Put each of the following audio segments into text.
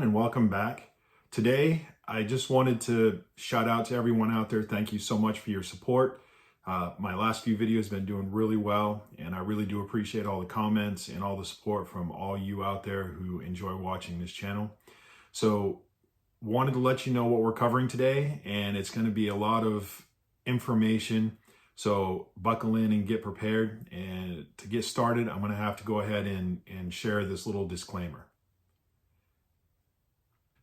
and welcome back. Today, I just wanted to shout out to everyone out there. Thank you so much for your support. My last few videos have been doing really well, and I really do appreciate all the comments and all the support from all you out there who enjoy watching this channel. So, wanted to let you know what we're covering today, and it's going to be a lot of information. So buckle in and get prepared. And to get started, I'm going to have to go ahead and share this little disclaimer.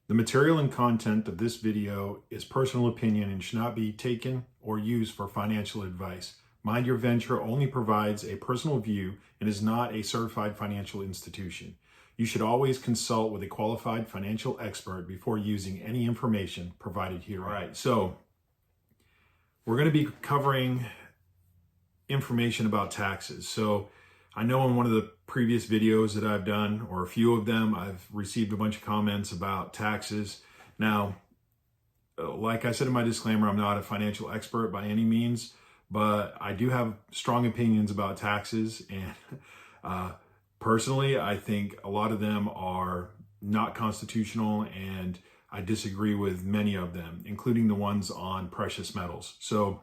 The material and content of this video is personal opinion and should not be taken or used for financial advice. Mind Your Venture only provides a personal view and is not a certified financial institution. You should always consult with a qualified financial expert before using any information provided here. All right, so we're going to be covering information about taxes. So I know in one of the previous videos that I've done, or a few of them, I've received a bunch of comments about taxes. Now, like I said in my disclaimer, I'm not a financial expert by any means, but I do have strong opinions about taxes. And personally, I think a lot of them are not constitutional, and I disagree with many of them, including the ones on precious metals. So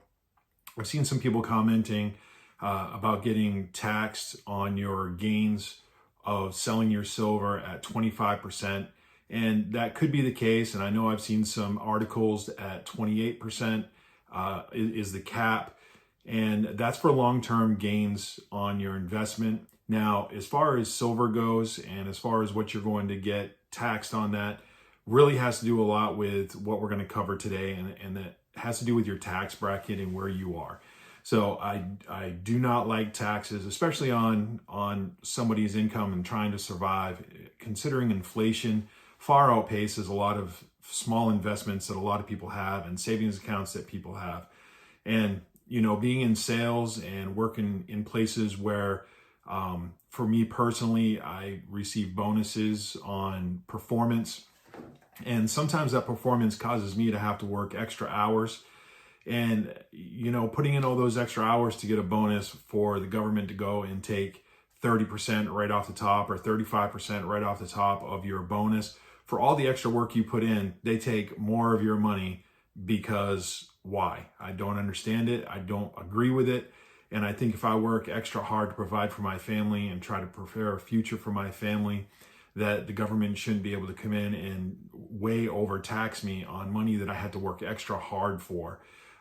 I've seen some people commenting about getting taxed on your gains of selling your silver at 25%. And that could be the case. And I know I've seen some articles at 28% is the cap. And that's for long-term gains on your investment. Now, as far as silver goes, and as far as what you're going to get taxed on, that really has to do a lot with what we're going to cover today. And that has to do with your tax bracket and where you are. So I do not like taxes, especially on somebody's income and trying to survive, considering inflation far outpaces a lot of small investments that a lot of people have and savings accounts that people have. And, you know, being in sales and working in places where, for me personally, I receive bonuses on performance. And sometimes that performance causes me to have to work extra hours. And, you know, putting in all those extra hours to get a bonus for the government to go and take 30% right off the top or 35% right off the top of your bonus, for all the extra work you put in, they take more of your money. Because why? I don't understand it. I don't agree with it. And I think if I work extra hard to provide for my family and try to prepare a future for my family, that the government shouldn't be able to come in and way overtax me on money that I had to work extra hard for.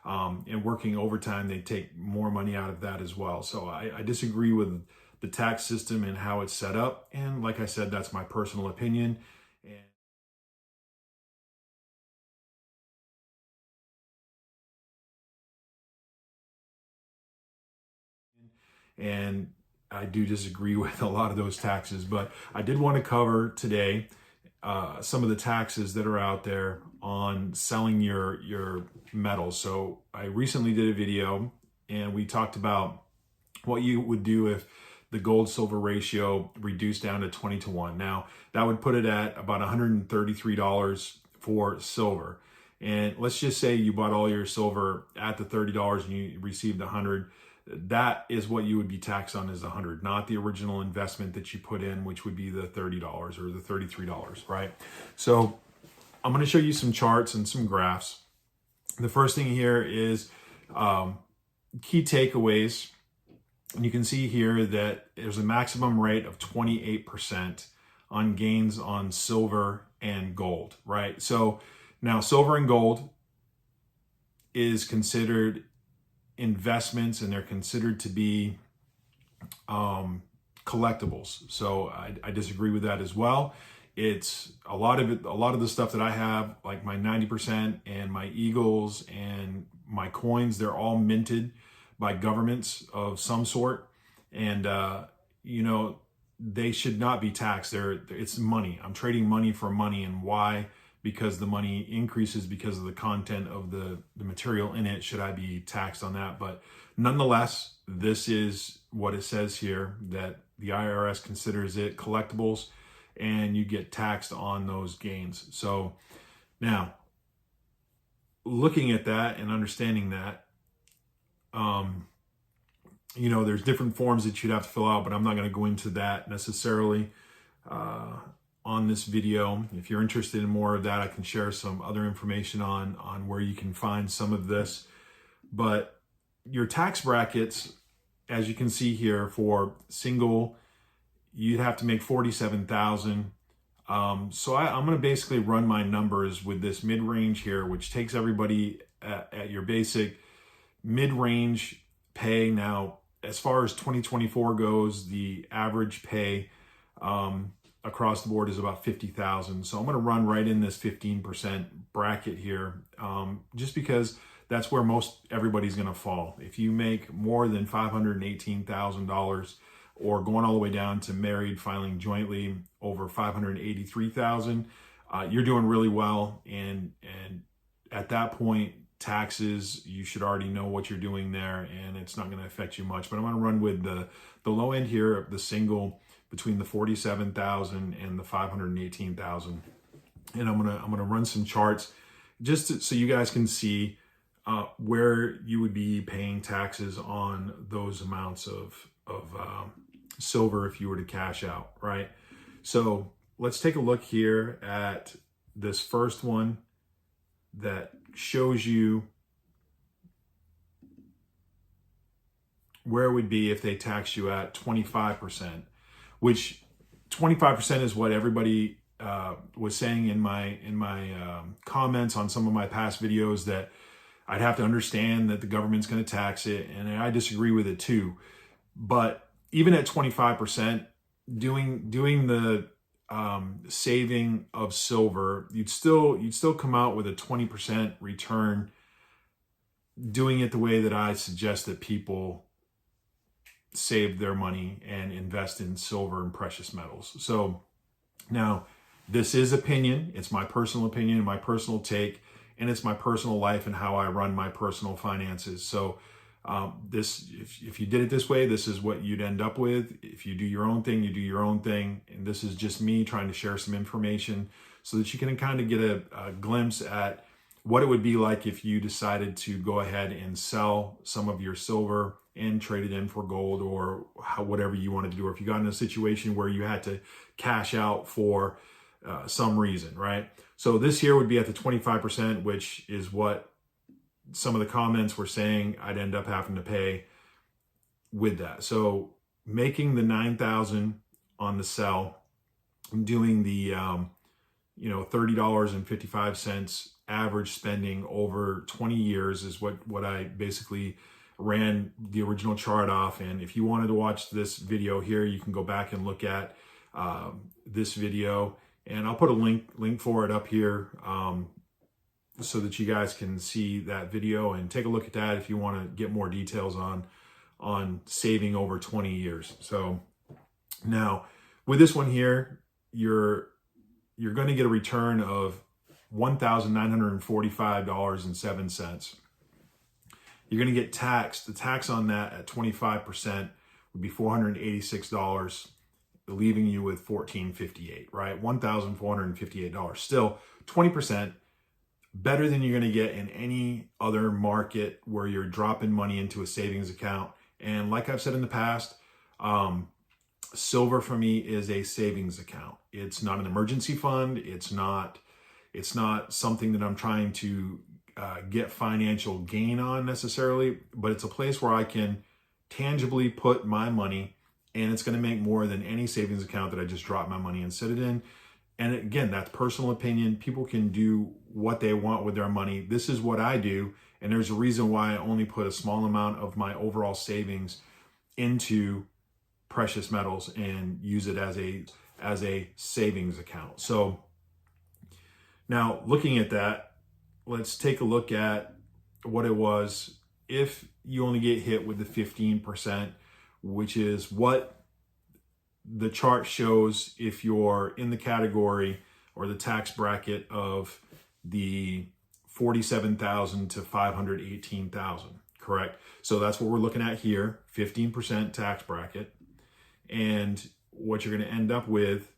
And working overtime, they take more money out of that as well. So I disagree with the tax system and how it's set up. And like I said, that's my personal opinion. And I do disagree with a lot of those taxes, but I did want to cover today some of the taxes that are out there on selling your metals. So I recently did a video and we talked about what you would do if the gold silver ratio reduced down to 20-1. Now that would put it at about $133 for silver. And let's just say you bought all your silver at the $30 and you received $100. That is what you would be taxed on, is $100, not the original investment that you put in, which would be the $30 or the $33, right? So I'm going to show you some charts and some graphs. The first thing here is key takeaways. And you can see here that there's a maximum rate of 28% on gains on silver and gold, right? So now silver and gold is considered investments, and they're considered to be collectibles. So I disagree with that as well. It's a lot of the stuff that I have, like my 90% and my Eagles and my coins, they're all minted by governments of some sort. And, you know, they should not be taxed. It's money. I'm trading money for money. And why? Because the money increases because of the content of the material in it. Should I be taxed on that? But nonetheless, this is what it says here, that the IRS considers it collectibles and you get taxed on those gains. So now, looking at that and understanding that, you know, there's different forms that you'd have to fill out, but I'm not going to go into that necessarily on this video. If you're interested in more of that, I can share some other information on where you can find some of this. But your tax brackets, as you can see here, for single, you'd have to make $47,000. So I'm going to basically run my numbers with this mid-range here, which takes everybody at your basic mid-range pay. Now, as far as 2024 goes, the average pay across the board is about $50,000. So I'm going to run right in this 15% bracket here, just because that's where most everybody's going to fall. If you make more than $518,000, or going all the way down to married filing jointly over $583,000, you're doing really well. And at that point, taxes, you should already know what you're doing there, and it's not going to affect you much. But I'm going to run with the low end here, the single, between the $47,000 and the $518,000, and I'm gonna run some charts just so you guys can see where you would be paying taxes on those amounts of silver if you were to cash out, right? So let's take a look here at this first one that shows you where it would be if they tax you at 25%, which 25% is what everybody was saying in my comments on some of my past videos, that I'd have to understand that the government's going to tax it, and I disagree with it too. But even at 25%, doing the saving of silver, you'd still come out with a 20% return, doing it the way that I suggest that people save their money and invest in silver and precious metals. So now, this is opinion. It's my personal opinion and my personal take, and it's my personal life and how I run my personal finances. So if you did it this way, this is what you'd end up with. If you do your own thing, you do your own thing. And this is just me trying to share some information so that you can kind of get a glimpse at what it would be like if you decided to go ahead and sell some of your silver and trade it in for gold, or whatever you wanted to do, or if you got in a situation where you had to cash out for some reason, right? So this here would be at the 25%, which is what some of the comments were saying I'd end up having to pay with that. So making the $9,000 on the sell, doing the $30.55 average spending over 20 years is what I basically ran the original chart off. And if you wanted to watch this video here, you can go back and look at this video, and I'll put a link for it up here so that you guys can see that video and take a look at that if you want to get more details on saving over 20 years. So now with this one here, you're going to get a return of $1,945.07. You're going to get taxed. The tax on that at 25% would be $486, leaving you with $1,458, right? $1,458. Still 20%. Better than you're going to get in any other market where you're dropping money into a savings account. And like I've said in the past, silver for me is a savings account. It's not an emergency fund. It's not something that I'm trying to get financial gain on necessarily, but it's a place where I can tangibly put my money, and it's going to make more than any savings account that I just drop my money and set it in. And again, that's personal opinion. People can do what they want with their money. This is what I do. And there's a reason why I only put a small amount of my overall savings into precious metals and use it as a savings account. So now looking at that, let's take a look at what it was if you only get hit with the 15%, which is what the chart shows if you're in the category or the tax bracket of the 47,000 to 518,000, correct? So that's what we're looking at here, 15% tax bracket. And what you're going to end up with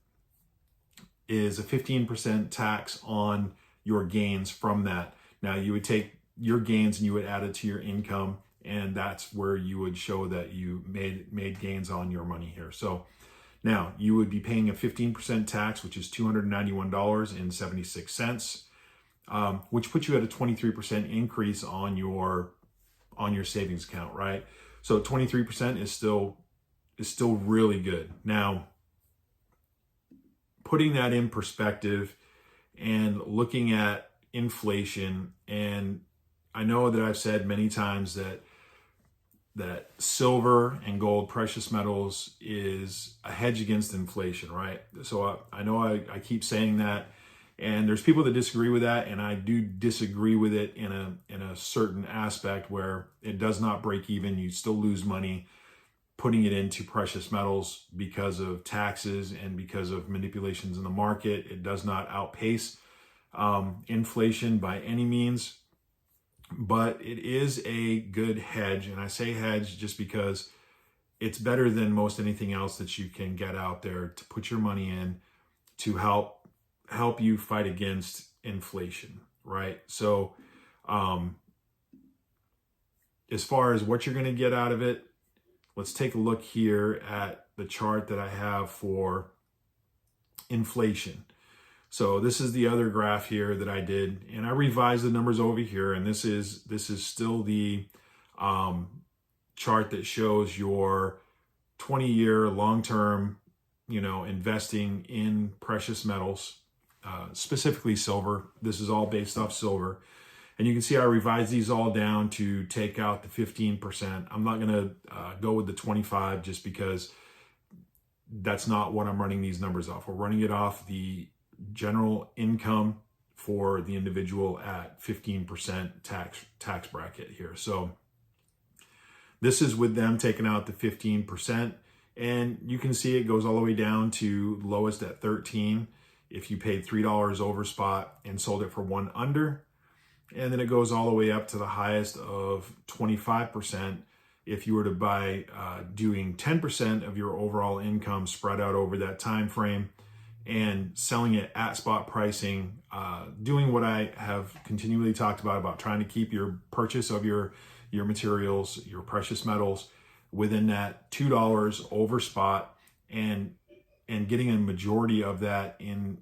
is a 15% tax on your gains from that. Now you would take your gains and you would add it to your income, and that's where you would show that you made gains on your money here. So Now, you would be paying a 15% tax, which is $291.76, which puts you at a 23% increase on your savings account, right? So 23% is still really good. Now, putting that in perspective and looking at inflation, and I know that I've said many times that silver and gold, precious metals, is a hedge against inflation, right? So I know I keep saying that, and there's people that disagree with that, and I do disagree with it in a certain aspect where it does not break even. You still lose money putting it into precious metals because of taxes and because of manipulations in the market. It does not outpace inflation by any means, but it is a good hedge. And I say hedge just because it's better than most anything else that you can get out there to put your money in to help you fight against inflation, right? So as far as what you're going to get out of it, let's take a look here at the chart that I have for inflation. So this is the other graph here that I did, and I revised the numbers over here, and this is still the chart that shows your 20-year long-term, investing in precious metals, specifically silver. This is all based off silver. And you can see I revised these all down to take out the 15%. I'm not going to go with the 25 just because that's not what I'm running these numbers off. We're running it off the general income for the individual at 15% tax bracket here. So this is with them taking out the 15%. And you can see it goes all the way down to lowest at 13 if you paid $3 over spot and sold it for 1 under. And then it goes all the way up to the highest of 25% if you were to buy doing 10% of your overall income spread out over that time frame and selling it at spot pricing, doing what I have continually talked about trying to keep your purchase of your materials, your precious metals within that $2 over spot, and getting a majority of that in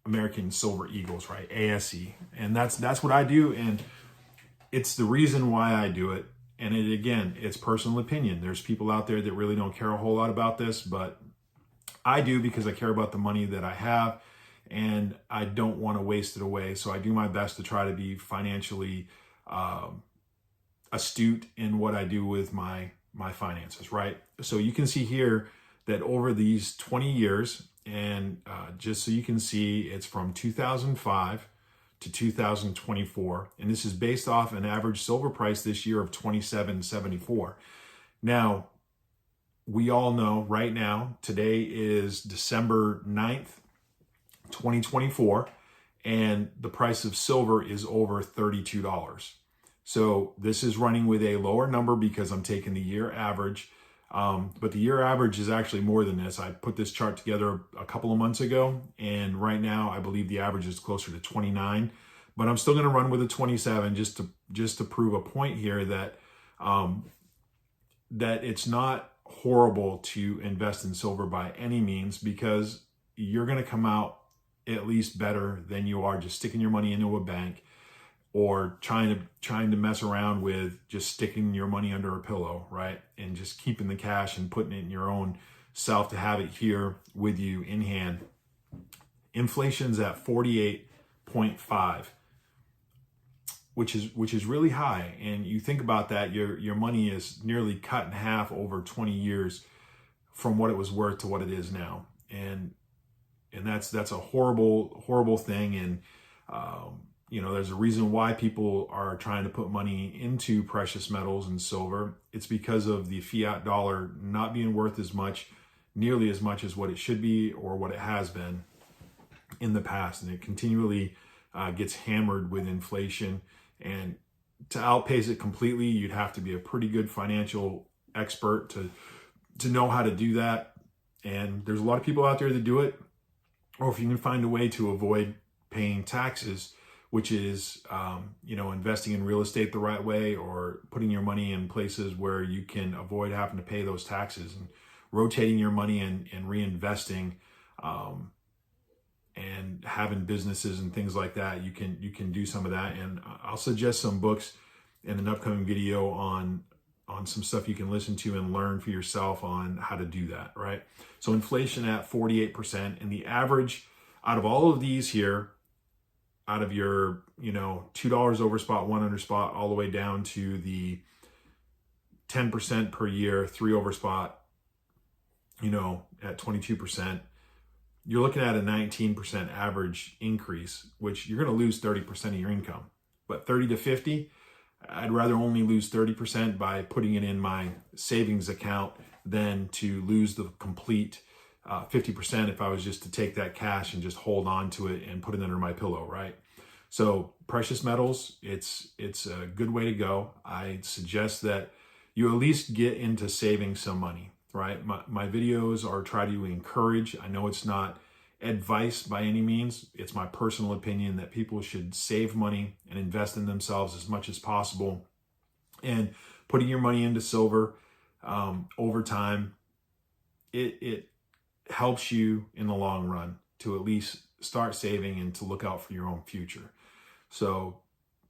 American Silver Eagles, right? ASE. And that's what I do. And it's the reason why I do it. And it's personal opinion. There's people out there that really don't care a whole lot about this, but I do because I care about the money that I have and I don't want to waste it away. So I do my best to try to be financially astute in what I do with my finances, right? So you can see here that over these 20 years, and just so you can see, it's from 2005 to 2024. And this is based off an average silver price this year of $27.74. Now, we all know right now, today is December 9th, 2024, and the price of silver is over $32. So this is running with a lower number because I'm taking the year average. But the year average is actually more than this. I put this chart together a couple of months ago, and right now I believe the average is closer to 29. But I'm still going to run with a 27 just to prove a point here that that it's not horrible to invest in silver by any means, because you're going to come out at least better than you are just sticking your money into a bank or trying to mess around with just sticking your money under a pillow, right? And just keeping the cash and putting it in your own self to have it here with you in hand. Inflation's at 48.5, which is really high. And you think about that, your money is nearly cut in half over 20 years from what it was worth to what it is now. And that's a horrible thing. And there's a reason why people are trying to put money into precious metals and silver. It's because of the fiat dollar not being worth nearly as much as what it should be or what it has been in the past. And it continually gets hammered with inflation. And to outpace it completely, you'd have to be a pretty good financial expert to know how to do that. And there's a lot of people out there that do it. Or if you can find a way to avoid paying taxes, which is, investing in real estate the right way, or putting your money in places where you can avoid having to pay those taxes. And rotating your money and reinvesting, and having businesses and things like that, you can do some of that. And I'll suggest some books in an upcoming video on some stuff you can listen to and learn for yourself on how to do that, right? So inflation at 48%, and the average out of all of these here, out of your, $2 over spot, 1 under spot, all the way down to the 10% per year, 3 over spot, at 22%, you're looking at a 19% average increase, which you're going to lose 30% of your income. But 30 to 50, I'd rather only lose 30% by putting it in my savings account than to lose the complete 50% if I was just to take that cash and just hold on to it and put it under my pillow, right? So precious metals, it's a good way to go. I suggest that you at least get into saving some money, right? My videos are try to encourage. I know it's not advice by any means. It's my personal opinion that people should save money and invest in themselves as much as possible. And putting your money into silver over time, it helps you in the long run to at least start saving and to look out for your own future. So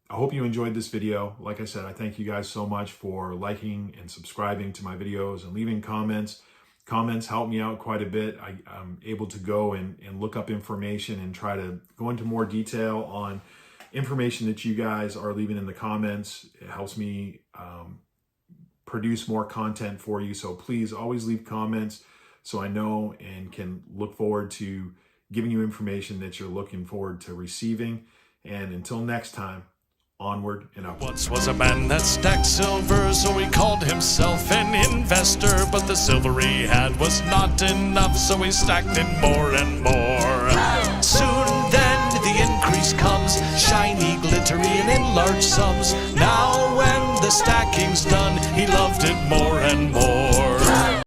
I hope you enjoyed this video. Like I said, I thank you guys so much for liking and subscribing to my videos and leaving comments. Comments help me out quite a bit. I'm able to go and look up information and try to go into more detail on information that you guys are leaving in the comments. It helps me produce more content for you. So please always leave comments so I know and can look forward to giving you information that you're looking forward to receiving. And until next time, onward and upward. Once was a man that stacked silver, so he called himself an investor. But the silver he had was not enough, so he stacked it more and more. Soon then the increase comes, shiny, glittery, and in large sums. Now when the stacking's done, he loves